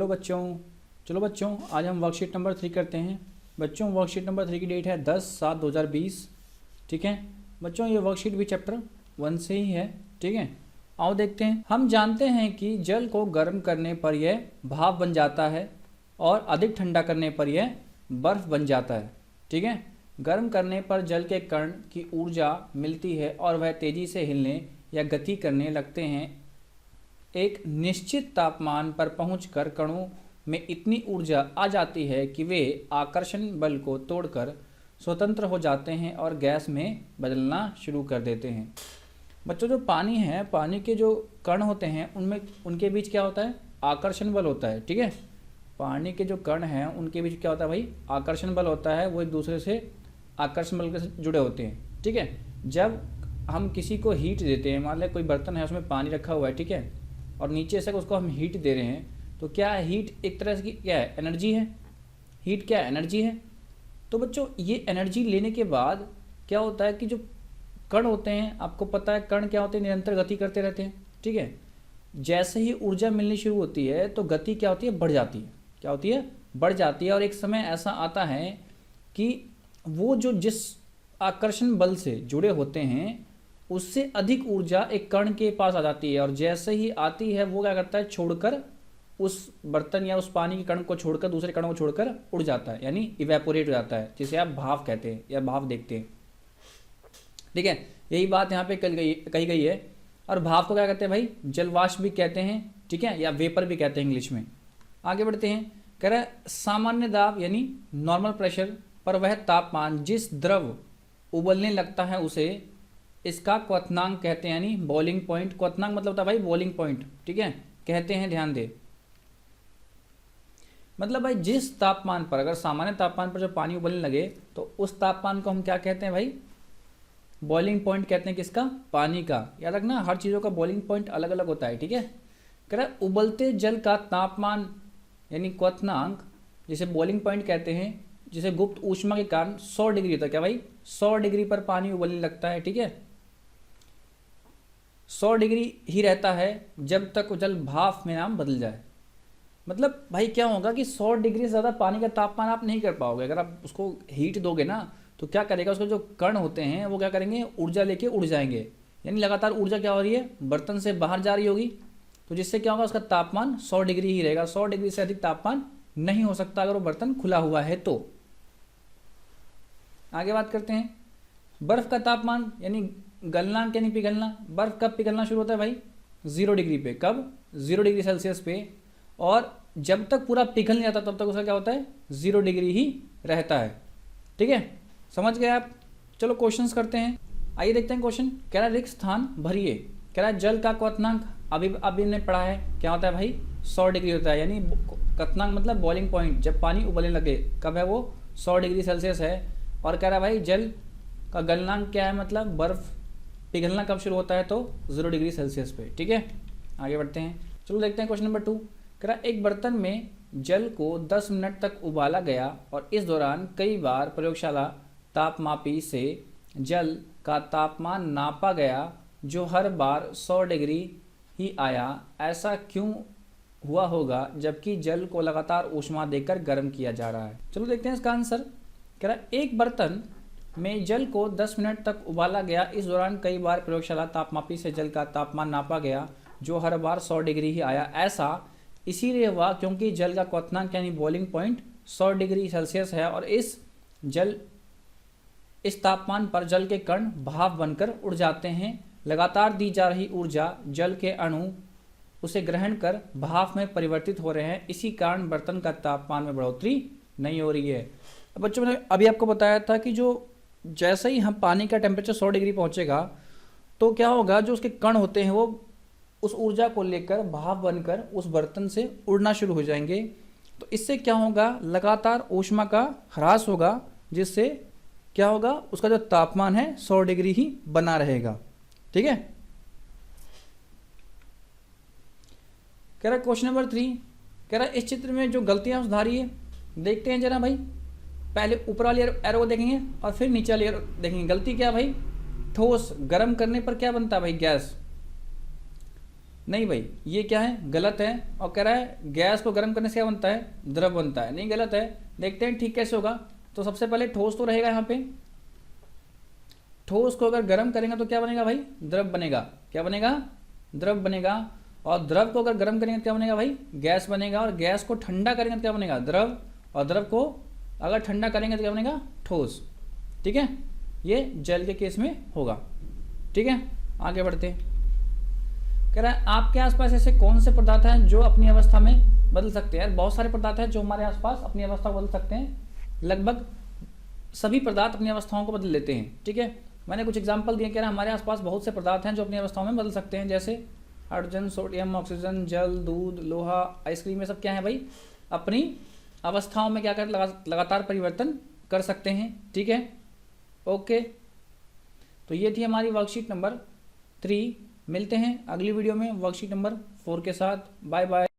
चलो बच्चों आज हम वर्कशीट नंबर 3 करते हैं। बच्चों वर्कशीट नंबर 3 की डेट है 10/7/2020। ठीक है बच्चों, ये वर्कशीट भी चैप्टर 1 से ही है। ठीक है, आओ देखते हैं। हम जानते हैं कि जल को गर्म करने पर यह भाप बन जाता है और अधिक ठंडा करने पर यह बर्फ बन जाता है। ठीक है, गर्म करने पर जल के कण की ऊर्जा मिलती है और वह तेजी से हिलने या गति करने लगते हैं। एक निश्चित तापमान पर पहुंचकर कणों में इतनी ऊर्जा आ जाती है कि वे आकर्षण बल को तोड़कर स्वतंत्र हो जाते हैं और गैस में बदलना शुरू कर देते हैं। बच्चों जो पानी है, पानी के जो कण होते हैं उनमें उनके बीच क्या होता है? आकर्षण बल होता है। ठीक है, पानी के जो कण हैं उनके बीच क्या होता है भाई? आकर्षण बल होता है। वो एक दूसरे से आकर्षण बल से जुड़े होते हैं। ठीक है, जब हम किसी को हीट देते हैं, मान लें कोई बर्तन है उसमें पानी रखा हुआ है, ठीक है, और नीचे से उसको हम हीट दे रहे हैं, तो क्या है? हीट एक तरह की क्या है? एनर्जी है। हीट क्या है? एनर्जी है। तो बच्चों ये एनर्जी लेने के बाद क्या होता है कि जो कण होते हैं, आपको पता है कण क्या होते हैं? निरंतर गति करते रहते हैं। ठीक है, जैसे ही ऊर्जा मिलनी शुरू होती है तो गति क्या होती है? बढ़ जाती है। क्या होती है? बढ़ जाती है। और एक समय ऐसा आता है कि वो जो जिस आकर्षण बल से जुड़े होते हैं उससे अधिक ऊर्जा एक कण के पास आ जाती है, और जैसे ही आती है वो क्या करता है? छोड़कर उस बर्तन या उस पानी के कण को छोड़कर दूसरे कणों को छोड़कर उड़ जाता है, यानी इवेपोरेट हो जाता है, जिसे आप भाप कहते हैं या भाप देखते हैं। ठीक है, यही बात यहाँ पे कही गई है। और भाप को क्या कहते हैं भाई? जलवाष्प भी कहते हैं। ठीक है, या वेपर भी कहते हैं इंग्लिश में। आगे बढ़ते हैं। कह रहा है सामान्य दाब यानी नॉर्मल प्रेशर पर वह तापमान जिस द्रव उबलने लगता है उसे इसका क्वथनांक कहते हैं, यानी बॉइलिंग पॉइंट। क्वथनांक मतलब होता है भाई बॉइलिंग पॉइंट। ठीक है, कहते हैं, ध्यान दे। मतलब भाई जिस तापमान पर, अगर सामान्य तापमान पर जब पानी उबलने लगे तो उस तापमान को हम क्या कहते हैं भाई? बॉइलिंग पॉइंट कहते हैं। किसका? पानी का। याद रखना, हर चीज़ों का बॉइलिंग पॉइंट अलग अलग होता है। ठीक है, कह रहा है उबलते जल का तापमान यानी क्वथनांक, जिसे बॉइलिंग पॉइंट कहते हैं, जिसे गुप्त ऊष्मा के कारण 100 डिग्री होता है। क्या भाई? 100 डिग्री पर पानी उबलने लगता है। ठीक है, 100 डिग्री ही रहता है जब तक जल भाप में ना बदल जाए। मतलब भाई क्या होगा कि 100 डिग्री से ज़्यादा पानी का तापमान आप नहीं कर पाओगे। अगर आप उसको हीट दोगे ना तो क्या करेगा? उसके जो कण होते हैं वो क्या करेंगे? ऊर्जा लेके उड़ जाएंगे, यानी लगातार ऊर्जा क्या हो रही है? बर्तन से बाहर जा रही होगी, तो जिससे क्या होगा? उसका तापमान 100 डिग्री ही रहेगा। 100 डिग्री से अधिक तापमान नहीं हो सकता अगर वो बर्तन खुला हुआ है तो। आगे बात करते हैं। बर्फ का तापमान यानी गलनांक यानी पिघलना। बर्फ कब पिघलना शुरू होता है भाई? 0 डिग्री पे। कब? 0 डिग्री सेल्सियस पे। और जब तक पूरा पिघल नहीं जाता तब तक उसका क्या होता है? 0 डिग्री ही रहता है। ठीक है, समझ गए आप? चलो क्वेश्चंस करते हैं। आइए देखते हैं क्वेश्चन। कह रहा है रिक्त स्थान भरिए। कह रहा है जल का क्वथनांक अभी ने पढ़ा है, क्या होता है भाई? 100 डिग्री होता है, यानी क्वथनांक मतलब बॉइलिंग पॉइंट, जब पानी उबलने लगे कब है वो? 100 डिग्री सेल्सियस है। और कह रहा है भाई जल का गलनांक क्या है? मतलब बर्फ पिघलना कब शुरू होता है? तो 0 डिग्री सेल्सियस पे। ठीक है, आगे बढ़ते हैं। चलो देखते हैं क्वेश्चन नंबर 2। कह रहा एक बर्तन में जल को 10 मिनट तक उबाला गया और इस दौरान कई बार प्रयोगशाला तापमापी से जल का तापमान नापा गया जो हर बार 100 डिग्री ही आया। ऐसा क्यों हुआ होगा जबकि जल को लगातार ऊष्मा देकर गर्म किया जा रहा है? चलो देखते हैं इसका आंसर। कह रहा एक बर्तन में जल को 10 मिनट तक उबाला गया, इस दौरान कई बार प्रयोगशाला तापमापी से जल का तापमान नापा गया जो हर बार 100 डिग्री ही आया। ऐसा इसीलिए हुआ क्योंकि जल का क्वथनांक यानी बॉइलिंग पॉइंट 100 डिग्री सेल्सियस है और इस तापमान पर जल के कण भाप बनकर उड़ जाते हैं। लगातार दी जा रही ऊर्जा जल के अणु उसे ग्रहण कर भाप में परिवर्तित हो रहे हैं। इसी कारण बर्तन का तापमान में बढ़ोतरी नहीं हो रही है। बच्चों मैंने अभी आपको बताया था कि जो जैसे ही हम पानी का टेम्परेचर 100 डिग्री पहुंचेगा तो क्या होगा? जो उसके कण होते हैं वो उस ऊर्जा को लेकर भाप बनकर उस बर्तन से उड़ना शुरू हो जाएंगे। तो इससे क्या होगा? लगातार ऊष्मा का ह्रास होगा, जिससे क्या होगा? उसका जो तापमान है 100 डिग्री ही बना रहेगा। ठीक है, कह रहा क्वेश्चन नंबर 3। कह रहा इस चित्र में जो गलतियां सुधारिए। देखते हैं जरा भाई। पहले ऊपर वाली एरो को देखेंगे और फिर नीचे वाली एरो देखेंगे। गलती क्या भाई? ठोस गर्म करने पर क्या बनता है भाई? गैस। नहीं भाई, ये क्या है, गलत है। और कह रहा है गैस को गर्म करने से क्या बनता है, द्रव बनता है। नहीं, गलत है। देखते हैं ठीक कैसे होगा। तो सबसे पहले ठोस तो रहेगा यहाँ पे, ठोस को अगर गर्म करेंगे तो क्या बनेगा भाई, द्रव बनेगा। क्या बनेगा, द्रव बनेगा। और द्रव को अगर गर्म करेंगे तो क्या बनेगा भाई, गैस बनेगा। और गैस को ठंडा करेंगे तो क्या बनेगा, द्रव। और द्रव को अगर ठंडा करेंगे तो क्या बनेगा, ठोस। ठीक है, ये जल के केस में होगा। ठीक है, आगे बढ़ते हैं। कह रहा है आपके आसपास ऐसे कौन से पदार्थ हैं जो अपनी अवस्था में बदल सकते हैं। यार बहुत सारे पदार्थ हैं जो हमारे आसपास अपनी अवस्था को बदल सकते हैं। लगभग सभी पदार्थ अपनी अवस्थाओं को बदल लेते हैं। ठीक है, मैंने कुछ एग्जांपल दिए। कह रहा है हमारे आसपास बहुत से पदार्थ हैं जो अपनी अवस्थाओं में बदल सकते हैं, जैसे हाइड्रोजन, सोडियम, ऑक्सीजन, जल, दूध, लोहा, आइसक्रीम, ये सब क्या है भाई, अपनी अवस्थाओं में क्या कर लगातार परिवर्तन कर सकते हैं। ठीक है, ओके। तो ये थी हमारी वर्कशीट नंबर 3। मिलते हैं अगली वीडियो में वर्कशीट नंबर 4 के साथ। Bye bye.